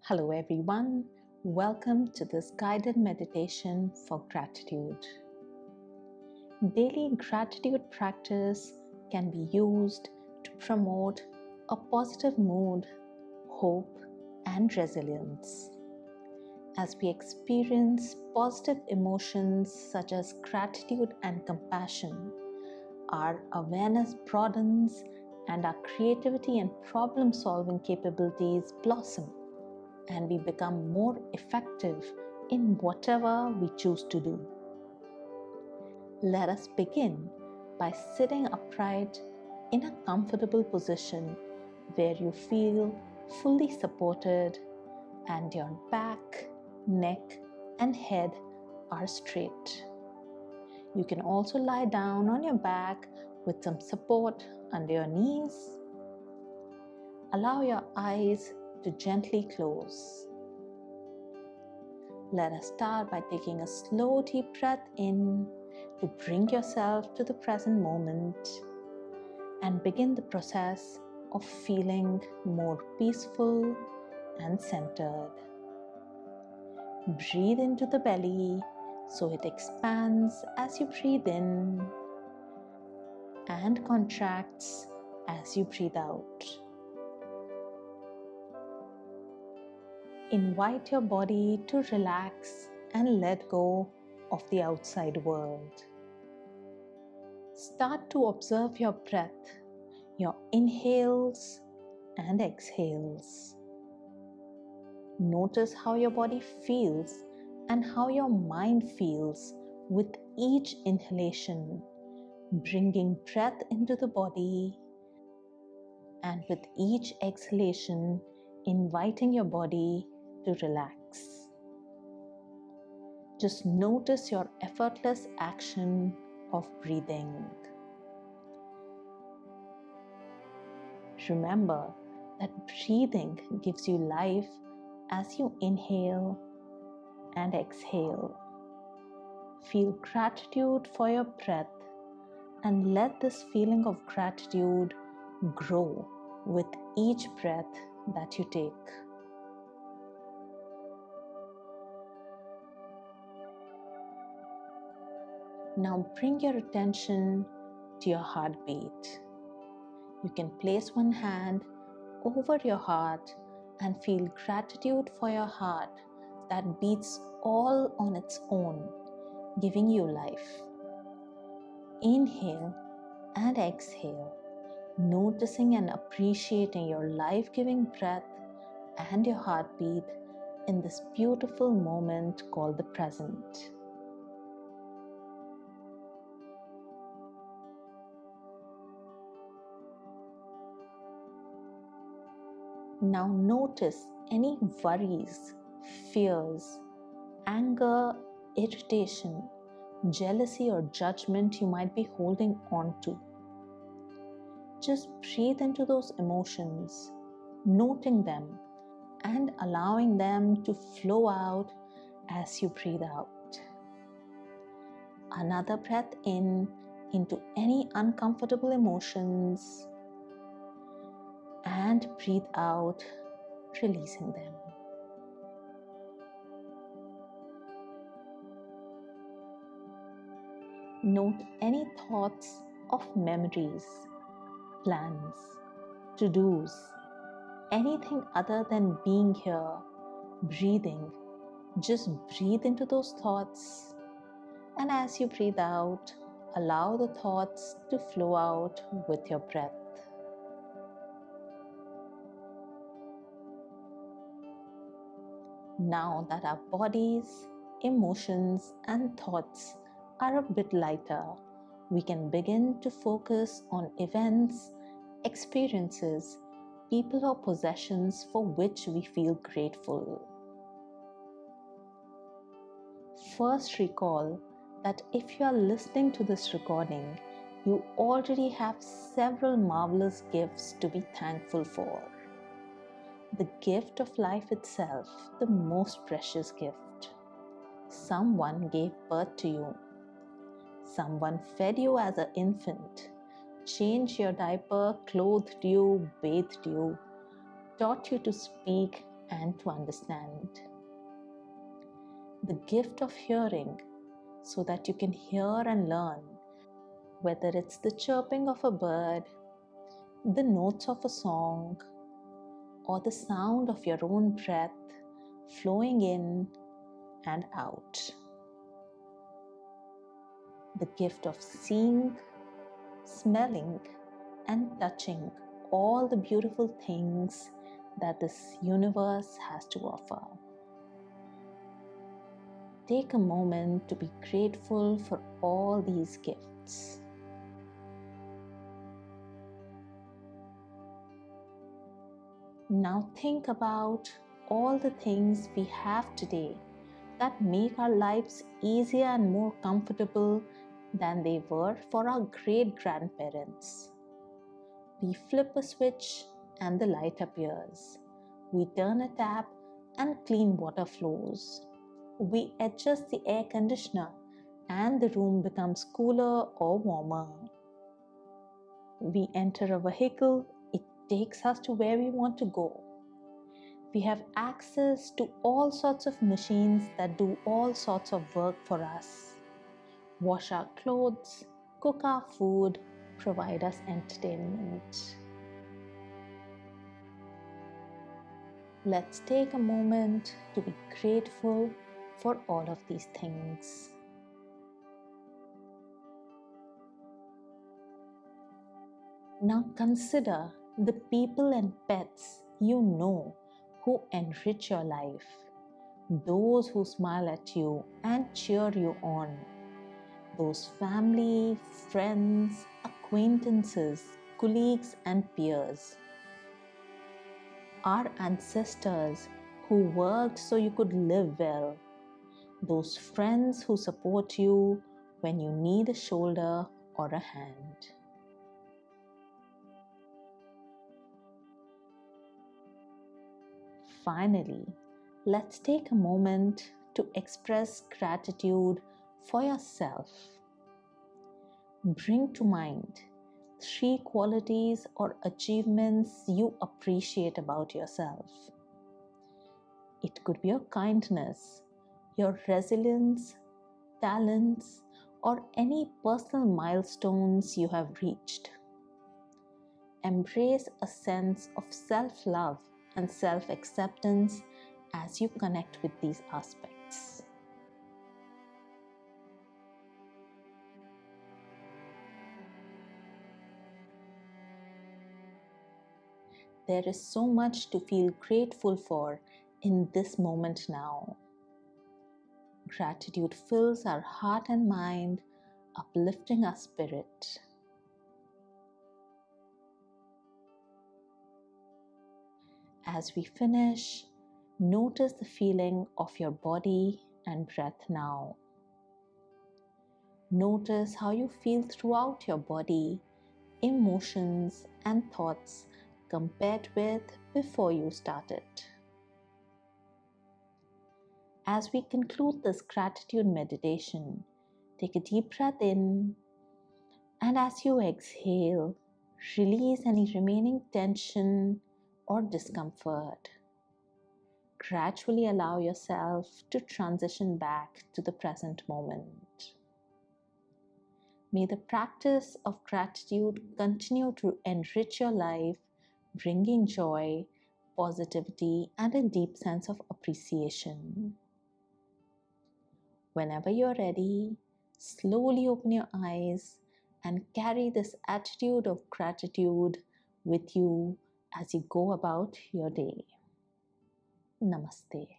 Hello everyone, welcome to this guided meditation for gratitude. Daily gratitude practice can be used to promote a positive mood, hope, and resilience. As we experience positive emotions such as gratitude and compassion, our awareness broadens and our creativity and problem-solving capabilities blossom, and we become more effective in whatever we choose to do. Let us begin by sitting upright in a comfortable position where you feel fully supported and your back, neck, and head are straight. You can also lie down on your back with some support under your knees. Allow your eyes to gently close. Let us start by taking a slow deep breath in to bring yourself to the present moment and begin the process of feeling more peaceful and centered. Breathe into the belly so it expands as you breathe in and contracts as you breathe out. Invite your body to relax and let go of the outside world. Start to observe your breath, your inhales and exhales. Notice how your body feels and how your mind feels with each inhalation, bringing breath into the body, and with each exhalation, inviting your body to relax. Just notice your effortless action of breathing. Remember that breathing gives you life as you inhale and exhale. Feel gratitude for your breath and let this feeling of gratitude grow with each breath that you take. Now bring your attention to your heartbeat. You can place one hand over your heart and feel gratitude for your heart that beats all on its own, giving you life. Inhale and exhale, noticing and appreciating your life-giving breath and your heartbeat in this beautiful moment called the present. Now notice any worries, fears, anger, irritation, jealousy or judgment you might be holding on to. Just breathe into those emotions, noting them and allowing them to flow out as you breathe out. Another breath in into any uncomfortable emotions and breathe out, releasing them. Note any thoughts of memories, plans, to-dos, anything other than being here, breathing. Just breathe into those thoughts, and as you breathe out, allow the thoughts to flow out with your breath. Now that our bodies, emotions, and thoughts are a bit lighter, we can begin to focus on events, experiences, people or possessions for which we feel grateful. First, recall that if you are listening to this recording, you already have several marvelous gifts to be thankful for. The gift of life itself, the most precious gift. Someone gave birth to you. Someone fed you as an infant, changed your diaper, clothed you, bathed you, taught you to speak, and to understand. The gift of hearing, so that you can hear and learn, whether it's the chirping of a bird, the notes of a song, or the sound of your own breath flowing in and out. The gift of seeing, smelling, and touching all the beautiful things that this universe has to offer. Take a moment to be grateful for all these gifts. Now think about all the things we have today that make our lives easier and more comfortable than they were for our great-grandparents. We flip a switch and the light appears. We turn a tap and clean water flows. We adjust the air conditioner and the room becomes cooler or warmer. We enter a vehicle, it takes us to where we want to go. We have access to all sorts of machines that do all sorts of work for us. Wash our clothes, cook our food, provide us entertainment. Let's take a moment to be grateful for all of these things. Now consider the people and pets you know who enrich your life, those who smile at you and cheer you on, those family, friends, acquaintances, colleagues and peers. Our ancestors who worked so you could live well, those friends who support you when you need a shoulder or a hand. Finally, let's take a moment to express gratitude for yourself. Bring to mind 3 qualities or achievements you appreciate about yourself. It could be your kindness, your resilience, talents, or any personal milestones you have reached. Embrace a sense of self-love and self-acceptance as you connect with these aspects. There is so much to feel grateful for in this moment now. Gratitude fills our heart and mind, uplifting our spirit. As we finish, notice the feeling of your body and breath now. Notice how you feel throughout your body, emotions and thoughts compared with before you started. As we conclude this gratitude meditation, take a deep breath in, and as you exhale, release any remaining tension or discomfort. Gradually allow yourself to transition back to the present moment. May the practice of gratitude continue to enrich your life, bringing joy, positivity, and a deep sense of appreciation. Whenever you're ready, slowly open your eyes and carry this attitude of gratitude with you as you go about your day. Namaste.